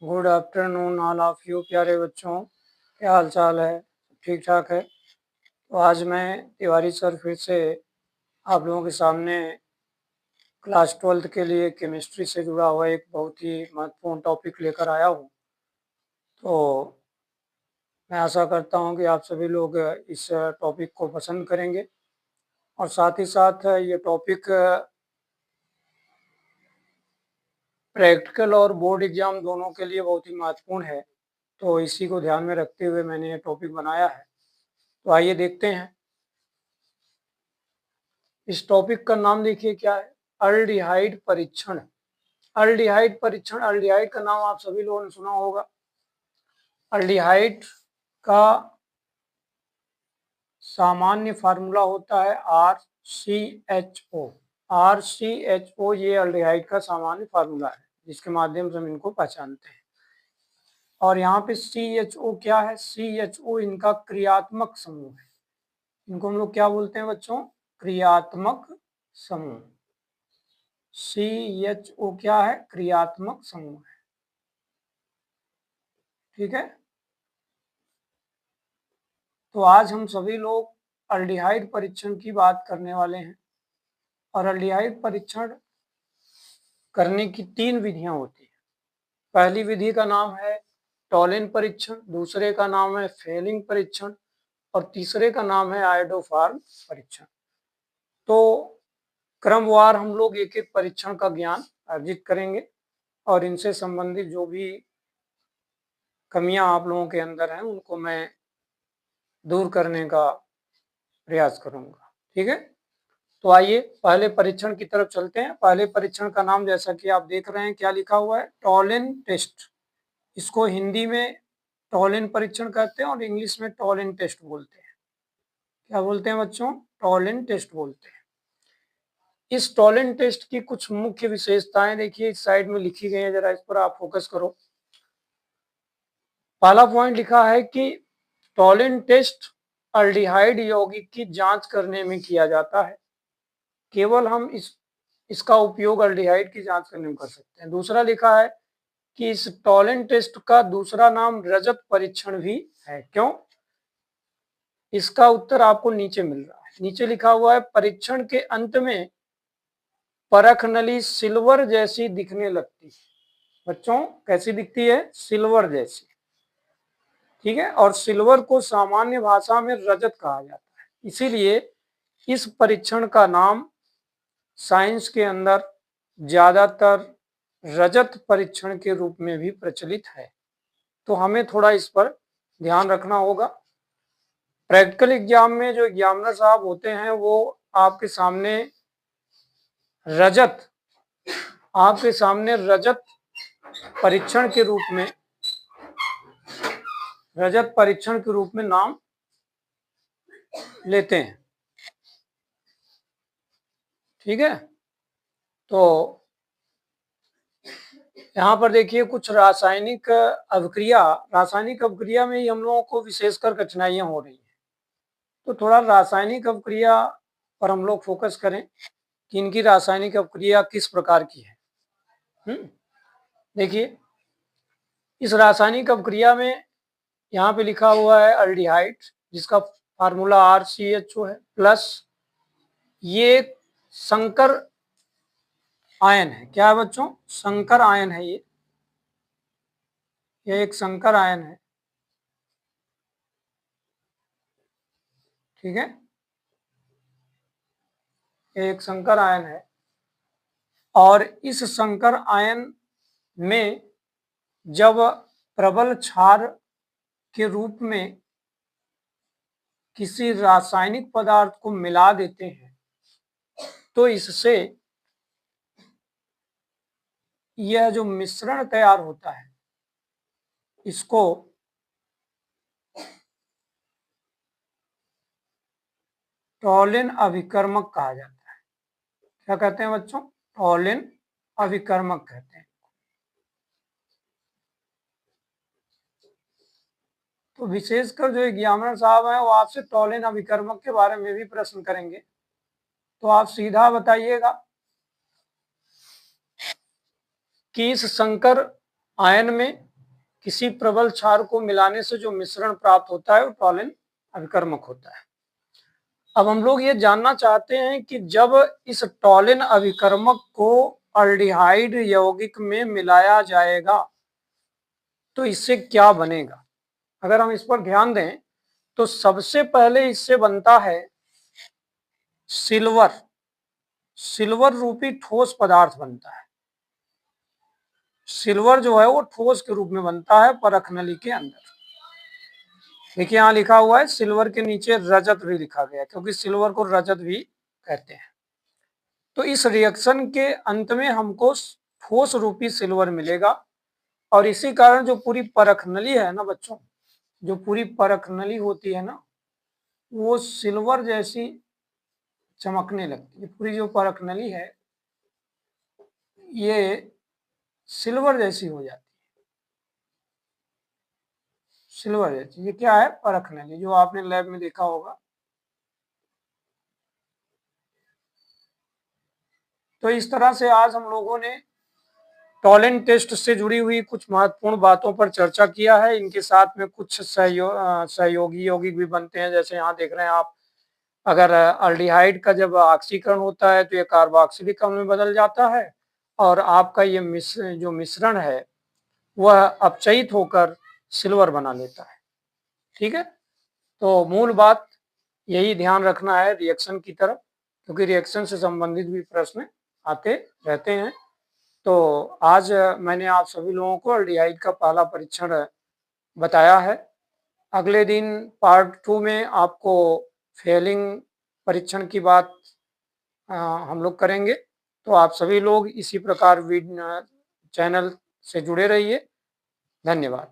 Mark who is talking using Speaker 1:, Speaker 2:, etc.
Speaker 1: Good afternoon all of you प्यारे बच्चों, क्या हाल चाल है? ठीक ठाक है। तो आज मैं तिवारी सर फिर से आप लोगों के सामने क्लास 12th के लिए केमिस्ट्री से जुड़ा हुआ एक बहुत ही महत्वपूर्ण टॉपिक लेकर आया हूँ। तो मैं आशा करता हूँ कि आप सभी लोग इस टॉपिक को पसंद करेंगे और साथ ही साथ ये टॉपिक प्रैक्टिकल और बोर्ड एग्जाम दोनों के लिए बहुत ही महत्वपूर्ण है। तो इसी को ध्यान में रखते हुए मैंने ये टॉपिक बनाया है। तो आइए देखते हैं। इस टॉपिक का नाम देखिए क्या है, अल्डिहाइड परीक्षण। अल्डिहाइड परीक्षण, अल्डिहाइड का नाम आप सभी लोगों ने सुना होगा। अल्डिहाइड का सामान्य फार्मूला होता है RCHO। RCHO ये अल्डिहाइड का सामान्य फार्मूला है जिसके माध्यम से हम इनको पहचानते हैं। और यहाँ पे CHO क्या है? CHO इनका क्रियात्मक समूह है। इनको हम लोग क्या बोलते हैं बच्चों? क्रियात्मक समूह। CHO क्या है? क्रियात्मक समूह है। ठीक है। तो आज हम सभी लोग अल्डिहाइड परीक्षण की बात करने वाले हैं। और अल्डिहाइड परीक्षण करने की 3 विधियां होती हैं। पहली विधि का नाम है टॉलिन परीक्षण, दूसरे का नाम है फेलिंग परीक्षण और तीसरे का नाम है आयोडोफार्म परीक्षण। तो क्रमवार हम लोग एक एक परीक्षण का ज्ञान अर्जित करेंगे और इनसे संबंधित जो भी कमियां आप लोगों के अंदर हैं उनको मैं दूर करने का प्रयास करूंगा। ठीक है। तो आइए पहले परीक्षण की तरफ चलते हैं। पहले परीक्षण का नाम जैसा कि आप देख रहे हैं क्या लिखा हुआ है, टॉलिन टेस्ट। इसको हिंदी में टॉलिन परीक्षण कहते हैं और इंग्लिश में टॉलिन टेस्ट बोलते हैं। क्या बोलते हैं बच्चों? टॉलिन टेस्ट बोलते हैं। इस टॉलिन टेस्ट की कुछ मुख्य विशेषताएं देखिए इस साइड में लिखी गई है, जरा इस पर आप फोकस करो। पहला पॉइंट लिखा है कि टॉलिन टेस्ट अल्डिहाइड यौगिक की जांच करने में किया जाता है। केवल हम इसका उपयोग अल्डिहाइड की जांच करने में कर सकते हैं। दूसरा लिखा है कि इस टॉलिन टेस्ट का दूसरा नाम रजत परीक्षण भी है। क्यों? इसका उत्तर आपको नीचे मिल रहा है। नीचे लिखा हुआ है परीक्षण के अंत में परख नली सिल्वर जैसी दिखने लगती है। बच्चों कैसी दिखती है? सिल्वर जैसी। ठीक है। और सिल्वर को सामान्य भाषा में रजत कहा जाता है, इसीलिए इस परीक्षण का नाम साइंस के अंदर ज्यादातर रजत परीक्षण के रूप में भी प्रचलित है। तो हमें थोड़ा इस पर ध्यान रखना होगा। प्रैक्टिकल एग्जाम में जो एग्जामिनर साहब होते हैं वो आपके सामने रजत परीक्षण के रूप में नाम लेते हैं। ठीक है। तो यहाँ पर देखिए कुछ रासायनिक अवक्रिया में ही हम लोगों को विशेषकर कठिनाइयां हो रही हैं। तो थोड़ा रासायनिक अवक्रिया पर हम लोग फोकस करें कि इनकी रासायनिक अवक्रिया किस प्रकार की है। देखिए इस रासायनिक अवक्रिया में यहाँ पे लिखा हुआ है अल्डिहाइड, जिसका फार्मूला RCHO है, प्लस ये संकर आयन है। क्या है बच्चों? संकर आयन है। ये एक संकर आयन है। ठीक है। एक संकर आयन है और इस संकर आयन में जब प्रबल क्षार के रूप में किसी रासायनिक पदार्थ को मिला देते हैं तो इससे यह जो मिश्रण तैयार होता है इसको टॉलिन अभिकर्मक कहा जाता है। क्या कहते हैं बच्चों? टॉलिन अभिकर्मक कहते हैं। तो विशेषकर जो एग्जामिनर साहब हैं वो आपसे टॉलिन अभिकर्मक के बारे में भी प्रश्न करेंगे। तो आप सीधा बताइएगा कि इस संकर आयन में किसी प्रबल क्षार को मिलाने से जो मिश्रण प्राप्त होता है वो टॉलिन अभिकर्मक होता है। अब हम लोग ये जानना चाहते हैं कि जब इस टॉलिन अभिकर्मक को अल्डिहाइड यौगिक में मिलाया जाएगा तो इससे क्या बनेगा। अगर हम इस पर ध्यान दें तो सबसे पहले इससे बनता है सिल्वर, सिल्वर रूपी ठोस पदार्थ बनता है। सिल्वर जो है वो ठोस के रूप में बनता है परख नली के अंदर। देखिए यहाँ लिखा हुआ है, सिल्वर के नीचे रजत भी लिखा गया क्योंकि सिल्वर को रजत भी कहते हैं। तो इस रिएक्शन के अंत में हमको ठोस रूपी सिल्वर मिलेगा और इसी कारण जो पूरी परख नली है ना बच्चों, जो पूरी परख नली होती है ना वो सिल्वर जैसी चमकने लगती है। पूरी जो परख नली है ये सिल्वर जैसी हो जाती है, सिल्वर जैसी। ये क्या है, परख नली, जो आपने लैब में देखा होगा। तो इस तरह से आज हम लोगों ने टॉलिन टेस्ट से जुड़ी हुई कुछ महत्वपूर्ण बातों पर चर्चा किया है। इनके साथ में कुछ सहयोगी यौगिक भी बनते हैं, जैसे यहाँ देख रहे हैं आप, अगर अल्डिहाइड का जब ऑक्सीकरण होता है तो ये कार्बोक्सिलिक अम्ल में बदल जाता है और आपका ये जो मिश्रण है वह अपचयित होकर सिल्वर बना लेता है। ठीक है, तो मूल बात यही ध्यान रखना है रिएक्शन की तरफ, क्योंकि रिएक्शन से संबंधित भी प्रश्न आते रहते हैं। तो आज मैंने आप सभी लोगों को अल्डिहाइड का पहला परीक्षण बताया है। अगले दिन पार्ट 2 में आपको फेलिंग परीक्षण की बात हम लोग करेंगे। तो आप सभी लोग इसी प्रकार चैनल से जुड़े रहिए। धन्यवाद।